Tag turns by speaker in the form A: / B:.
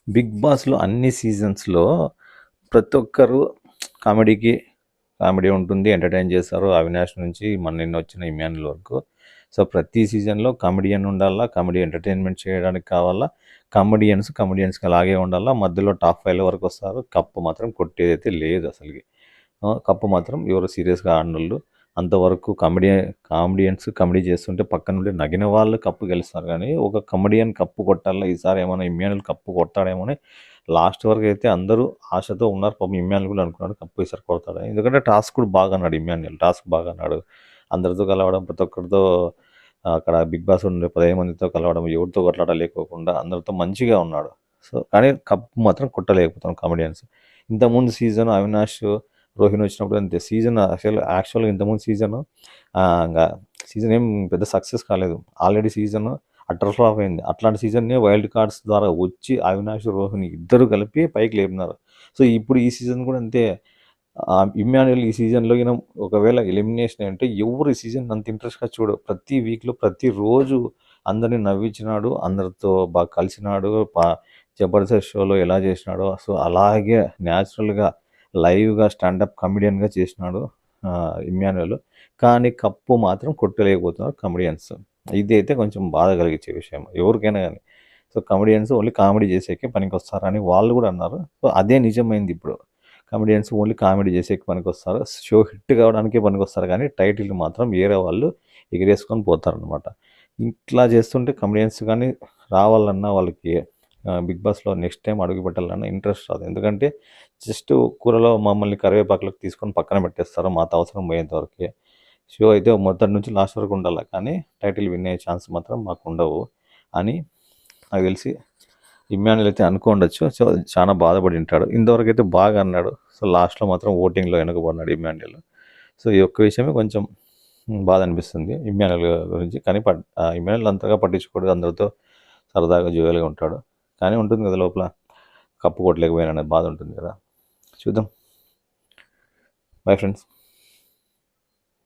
A: Big బాస్‌లో అన్ని సీజన్స్‌లో ప్రతి ఒక్కరు కామెడీకి కామెడీ ఉంటుంది. ఎంటర్‌టైన్ చేస్తారు. అవినాష్ నుంచి నిన్నొచ్చిన ఇమ్మాన్యుల్ వరకు. సో, ప్రతి సీజన్‌లో కామెడియన్ ఉండాలా. కామెడీ ఎంటర్‌టైన్‌మెంట్ చేయడానికి కావాలా. కామెడియన్స్‌కి అలాగే ఉండాలా. మధ్యలో టాప్ 5 వరకు వస్తారు. కప్పు మాత్రం కొట్టేదైతే లేదు అసలకి. కప్పు మాత్రం ఎవరు సీరియస్‌గా ఆడనోళ్ళు అంతవరకు కామెడియన్స్ కామెడీ చేస్తుంటే పక్కన నుండి నగిన వాళ్ళు కప్పు గెలుస్తారు కానీ, ఒక కమెడియన్ కప్పు కొట్టాలా ఈసారి ఏమైనా ఇమ్మాన్యుల్ కప్పు కొడతాడేమో అని లాస్ట్ వరకు అయితే అందరూ ఆశతో ఉన్నారు. పాపం ఇమ్మాన్యుల్ కూడా అనుకున్నాడు కప్పు ఈసారి కొడతాడని. ఎందుకంటే టాస్క్ కూడా బాగా అన్నాడు ఇమ్మాన్యుల్. టాస్క్ బాగా అన్నాడు. అందరితో కలవడం, ప్రతి ఒక్కరితో అక్కడ బిగ్ బాస్ ఉండే 15 మందితో కలవడం, ఎవరితో కొట్లాట లేకోకుండా అందరితో మంచిగా ఉన్నాడు. సో, కానీ కప్పు మాత్రం కొట్టలేకపోతున్నాం కామెడియన్స్. ఇంతకుముందు సీజన్ అవినాష్, రోహిణి వచ్చినప్పుడు అంతే. సీజన్ యాక్చువల్‌గా ఇంతకుముందు సీజను ఇంగా సీజన్ ఏం పెద్ద సక్సెస్ కాలేదు. ఆల్రెడీ సీజన్ అట్టర్ ఫ్లాప్ అయింది. అట్లాంటి సీజన్‌నే వైల్డ్ కార్డ్స్ ద్వారా వచ్చి అవినాష్, రోహిణి ఇద్దరు కలిపి పైకి లేపినారు. సో, ఇప్పుడు ఈ సీజన్ కూడా అంతే. ఇమ్మాన్యుయల్ ఈ సీజన్‌లో ఒకవేళ ఎలిమినేషన్ అంటే ఎవరు ఈ సీజన్ అంత ఇంట్రెస్ట్‌గా చూడరు. ప్రతి వీక్‌లో ప్రతిరోజు అందరిని నవ్వించినాడు. అందరితో బాగా కలిసినాడు. జబర్దస్త్ షోలో ఎలా చేసినాడో సో, అలాగే న్యాచురల్‌గా లైవ్‌గా స్టాండప్ కమెడియన్‌గా చేసినాడు ఇమ్మాన్యుయల్. కానీ కప్పు మాత్రం కొట్టలేకపోతున్నారు కమెడియన్స్. ఇదైతే కొంచెం బాధ కలిగించే విషయం ఎవరికైనా గానీ. సో, కమెడియన్స్ ఓన్లీ కామెడీ చేసేకే పనికొస్తారని వాళ్ళు కూడా అన్నారు. సో, అదే నిజమైంది ఇప్పుడు. కమెడియన్స్ ఓన్లీ కామెడీ చేసేకి పనికొస్తారు. షో హిట్ కావడానికే పనికొస్తారు కానీ టైటిల్ మాత్రం వేరే వాళ్ళు ఎగిరేసుకొని పోతారనమాట. ఇట్లా చేస్తుంటే కమెడియన్స్ కానీ రావాలన్నా వాళ్ళకి బిగ్ బాస్‌లో నెక్స్ట్ టైమ్ అడుగు పెట్టాలన్నా ఇంట్రెస్ట్ రాదు. ఎందుకంటే జస్ట్ కూరలో మమ్మల్ని కరివేపాకులోకి తీసుకొని పక్కన పెట్టేస్తారు మాతో అవసరం పోయేంత వరకే. షో అయితే మొదటి నుంచి లాస్ట్ వరకు ఉండాల. కానీ టైటిల్ విన్ అయ్యే ఛాన్స్ మాత్రం మాకుండవు అని నాకు తెలిసి ఇమ్మాన్యుయల్ అయితే అనుకోండొచ్చు. సో, చాలా బాధపడి ఉంటాడు. ఇంతవరకైతే బాగా అన్నాడు. సో, లాస్ట్‌లో మాత్రం ఓటింగ్‌లో వెనకబడినాడు ఇమ్మాన్యుయల్. సో, ఈ ఒక్క విషయమే కొంచెం బాధ అనిపిస్తుంది ఇమ్మాన్యుయల్ గురించి. కానీ ఇమ్మాన్యుయల్ అంతగా పట్టించుకోడు. అందరితో సరదాగా జోవియల్‌గా ఉంటాడు. కానీ ఉంటుంది కదా లోపల కప్పు కొట్టలేకపోయాననే బాధ ఉంటుంది కదా! చూద్దాం. Bye friends.